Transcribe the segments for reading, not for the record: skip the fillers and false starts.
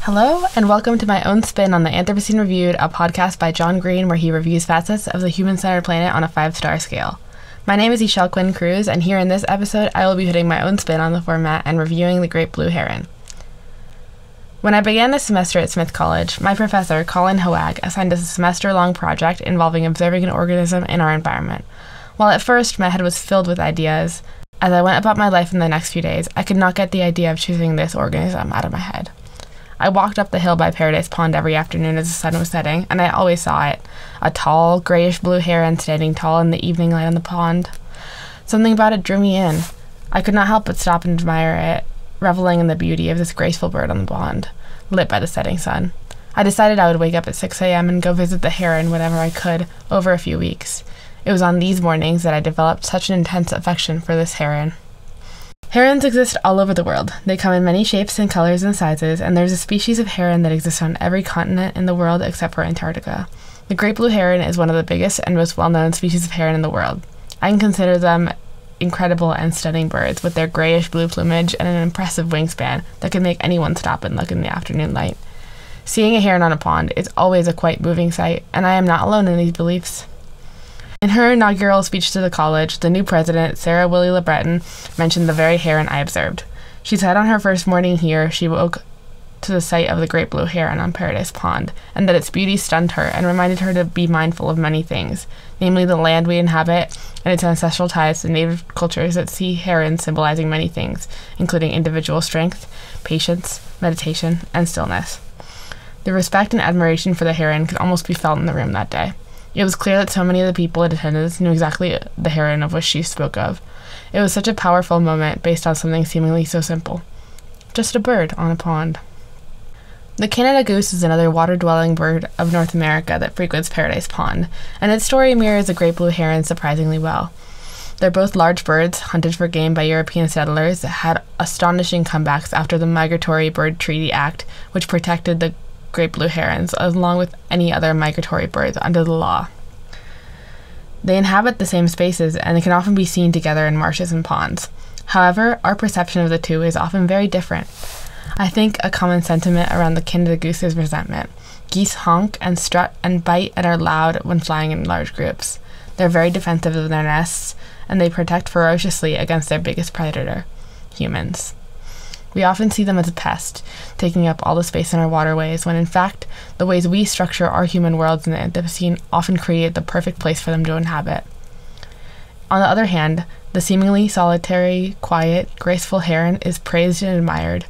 Hello, and welcome to my own spin on the Anthropocene Reviewed, a podcast by John Green where he reviews facets of the human-centered planet on a 5-star scale. My name is Ishelle Quinn Cruz, and here in this episode, I will be putting my own spin on the format and reviewing the great blue heron. When I began this semester at Smith College, my professor, Colin Hoag, assigned us a semester-long project involving observing an organism in our environment. While at first my head was filled with ideas, as I went about my life in the next few days, I could not get the idea of choosing this organism out of my head. I walked up the hill by Paradise Pond every afternoon as the sun was setting, and I always saw it. A tall, grayish-blue heron standing tall in the evening light on the pond. Something about it drew me in. I could not help but stop and admire it, reveling in the beauty of this graceful bird on the pond, lit by the setting sun. I decided I would wake up at 6 a.m. and go visit the heron whenever I could, over a few weeks. It was on these mornings that I developed such an intense affection for this heron. Herons exist all over the world. They come in many shapes and colors and sizes, and there's a species of heron that exists on every continent in the world except for Antarctica. The great blue heron is one of the biggest and most well-known species of heron in the world. I can consider them incredible and stunning birds with their grayish-blue plumage and an impressive wingspan that can make anyone stop and look in the afternoon light. Seeing a heron on a pond is always a quite moving sight, and I am not alone in these beliefs. In her inaugural speech to the college, the new president, Sarah Willie LeBreton, mentioned the very heron I observed. She said on her first morning here she woke to the sight of the great blue heron on Paradise Pond, and that its beauty stunned her and reminded her to be mindful of many things, namely the land we inhabit and its ancestral ties to native cultures that see herons symbolizing many things, including individual strength, patience, meditation, and stillness. The respect and admiration for the heron could almost be felt in the room that day. It was clear that so many of the people in attendance knew exactly the heron of which she spoke of. It was such a powerful moment based on something seemingly so simple. Just a bird on a pond. The Canada goose is another water-dwelling bird of North America that frequents Paradise Pond, and its story mirrors the great blue heron surprisingly well. They're both large birds, hunted for game by European settlers that had astonishing comebacks after the Migratory Bird Treaty Act, which protected the great blue herons, along with any other migratory birds under the law. They inhabit the same spaces, and they can often be seen together in marshes and ponds. However, our perception of the two is often very different. I think a common sentiment around the Canada goose is resentment. Geese honk and strut and bite and are loud when flying in large groups. They're very defensive of their nests, and they protect ferociously against their biggest predator, humans. We often see them as a pest, taking up all the space in our waterways, when in fact, the ways we structure our human worlds in the Anthropocene often create the perfect place for them to inhabit. On the other hand, the seemingly solitary, quiet, graceful heron is praised and admired.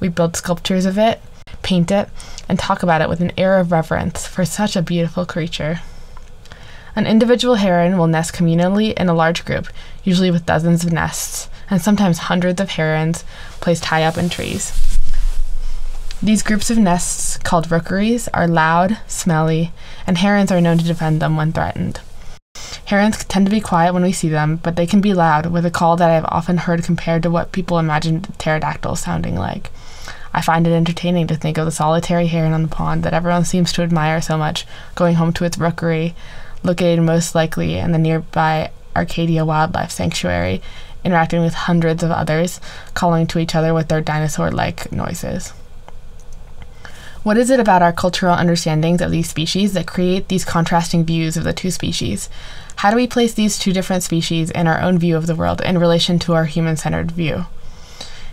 We build sculptures of it, paint it, and talk about it with an air of reverence for such a beautiful creature. An individual heron will nest communally in a large group, usually with dozens of nests, and sometimes hundreds of herons placed high up in trees. These groups of nests, called rookeries, are loud, smelly, and herons are known to defend them when threatened. Herons tend to be quiet when we see them, but they can be loud, with a call that I have often heard compared to what people imagine pterodactyls sounding like. I find it entertaining to think of the solitary heron on the pond that everyone seems to admire so much, going home to its rookery, located most likely in the nearby Arcadia Wildlife Sanctuary, interacting with hundreds of others, calling to each other with their dinosaur-like noises. What is it about our cultural understandings of these species that create these contrasting views of the two species? How do we place these two different species in our own view of the world in relation to our human-centered view?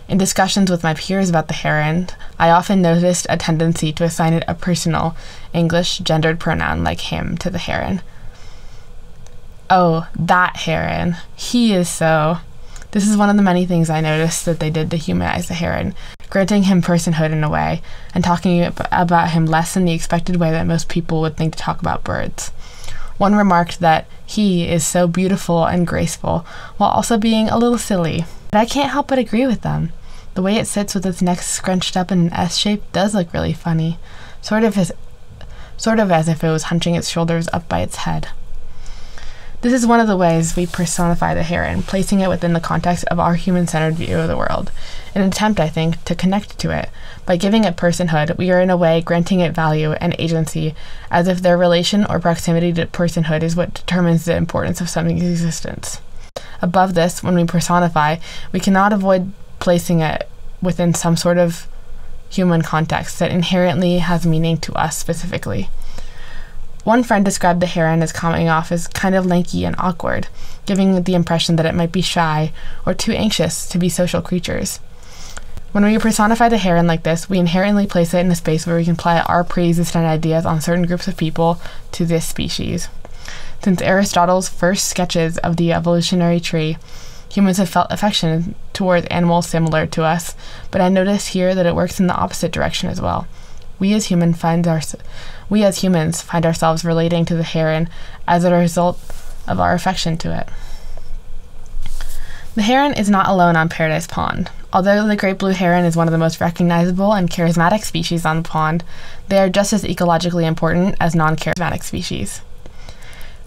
In discussions with my peers about the heron, I often noticed a tendency to assign it a personal, English, gendered pronoun like him to the heron. Oh, that heron. He is so. This is one of the many things I noticed that they did to humanize the heron, granting him personhood in a way, and talking about him less in the expected way that most people would think to talk about birds. One remarked that he is so beautiful and graceful, while also being a little silly. But I can't help but agree with them. The way it sits with its neck scrunched up in an S shape does look really funny, sort of as if it was hunching its shoulders up by its head. This is one of the ways we personify the heron, placing it within the context of our human-centered view of the world, an attempt, I think, to connect to it. By giving it personhood, we are in a way granting it value and agency, as if their relation or proximity to personhood is what determines the importance of something's existence. Above this, when we personify, we cannot avoid placing it within some sort of human context that inherently has meaning to us specifically. One friend described the heron as coming off as kind of lanky and awkward, giving the impression that it might be shy or too anxious to be social creatures. When we personify the heron like this, we inherently place it in a space where we can apply our pre-existent ideas on certain groups of people to this species. Since Aristotle's first sketches of the evolutionary tree, humans have felt affection towards animals similar to us, but I notice here that it works in the opposite direction as well. We as humans find ourselves relating to the heron as a result of our affection to it. The heron is not alone on Paradise Pond. Although the great blue heron is one of the most recognizable and charismatic species on the pond, they are just as ecologically important as non-charismatic species.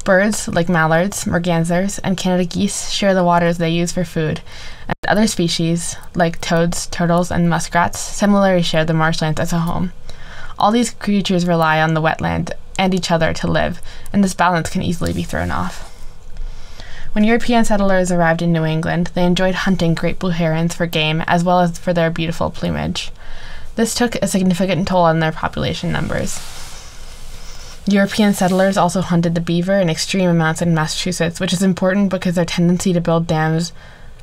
Birds, like mallards, mergansers, and Canada geese, share the waters they use for food, and other species, like toads, turtles, and muskrats, similarly share the marshlands as a home. All these creatures rely on the wetland and each other to live, and this balance can easily be thrown off. When European settlers arrived in New England, they enjoyed hunting great blue herons for game as well as for their beautiful plumage. This took a significant toll on their population numbers. European settlers also hunted the beaver in extreme amounts in Massachusetts, which is important because their tendency to build dams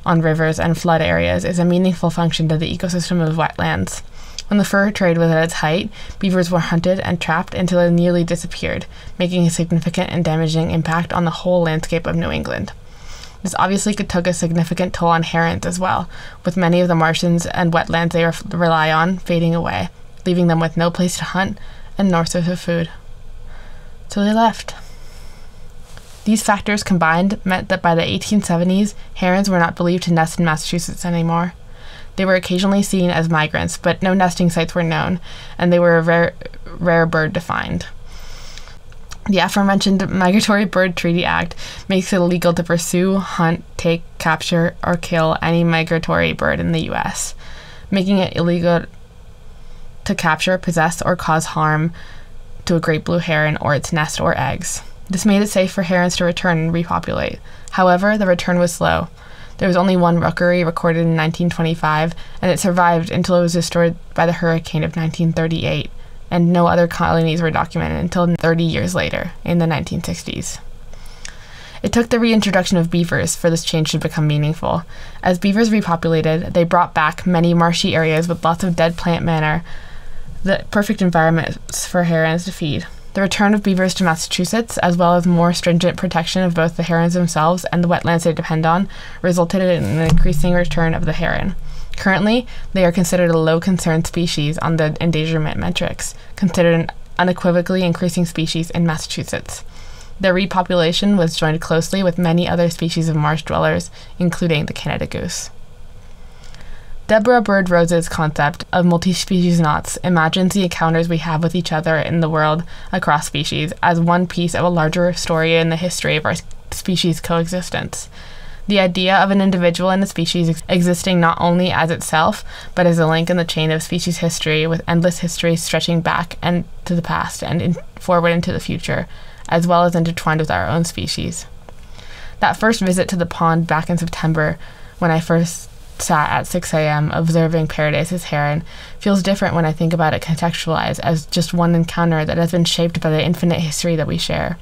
on rivers and flood areas is a meaningful function to the ecosystem of wetlands. When the fur trade was at its height, beavers were hunted and trapped until they nearly disappeared, making a significant and damaging impact on the whole landscape of New England. This obviously took a significant toll on herons as well, with many of the marshes and wetlands they rely on fading away, leaving them with no place to hunt and no source of food. So they left. These factors combined meant that by the 1870s, herons were not believed to nest in Massachusetts anymore. They were occasionally seen as migrants, but no nesting sites were known, and they were a rare bird to find. The aforementioned Migratory Bird Treaty Act makes it illegal to pursue, hunt, take, capture, or kill any migratory bird in the U.S., making it illegal to capture, possess, or cause harm to a great blue heron or its nest or eggs. This made it safe for herons to return and repopulate. However, the return was slow. There was only one rookery recorded in 1925, and it survived until it was destroyed by the hurricane of 1938, and no other colonies were documented until 30 years later, in the 1960s. It took the reintroduction of beavers for this change to become meaningful. As beavers repopulated, they brought back many marshy areas with lots of dead plant matter, the perfect environments for herons to feed. The return of beavers to Massachusetts, as well as more stringent protection of both the herons themselves and the wetlands they depend on, resulted in an increasing return of the heron. Currently, they are considered a low concern species on the endangerment metrics, considered an unequivocally increasing species in Massachusetts. Their repopulation was joined closely with many other species of marsh dwellers, including the Canada goose. Deborah Bird Rose's concept of multi-species knots imagines the encounters we have with each other in the world across species as one piece of a larger story in the history of our species' coexistence. The idea of an individual in a species existing not only as itself, but as a link in the chain of species history with endless history stretching back and to the past and forward into the future, as well as intertwined with our own species. That first visit to the pond back in September, when I first sat at 6 a.m. observing Paradise's heron, feels different when I think about it contextualized as just one encounter that has been shaped by the infinite history that we share.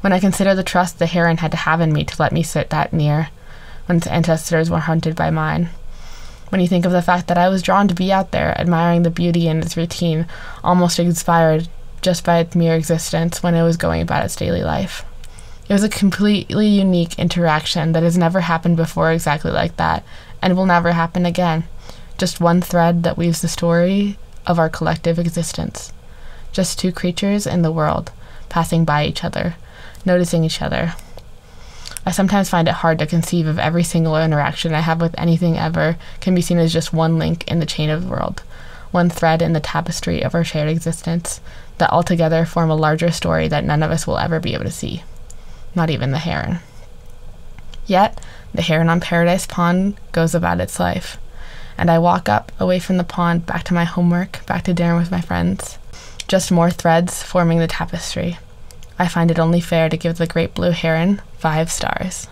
When I consider the trust the heron had to have in me to let me sit that near, when its ancestors were hunted by mine. When you think of the fact that I was drawn to be out there, admiring the beauty in its routine, almost inspired just by its mere existence when it was going about its daily life. It was a completely unique interaction that has never happened before exactly like that, and will never happen again. Just one thread that weaves the story of our collective existence. Just two creatures in the world, passing by each other, noticing each other. I sometimes find it hard to conceive of every single interaction I have with anything ever can be seen as just one link in the chain of the world, one thread in the tapestry of our shared existence, that altogether form a larger story that none of us will ever be able to see. Not even the heron. Yet, the heron on Paradise Pond goes about its life, and I walk up, away from the pond, back to my homework, back to dinner with my friends. Just more threads forming the tapestry. I find it only fair to give the great blue heron 5 stars.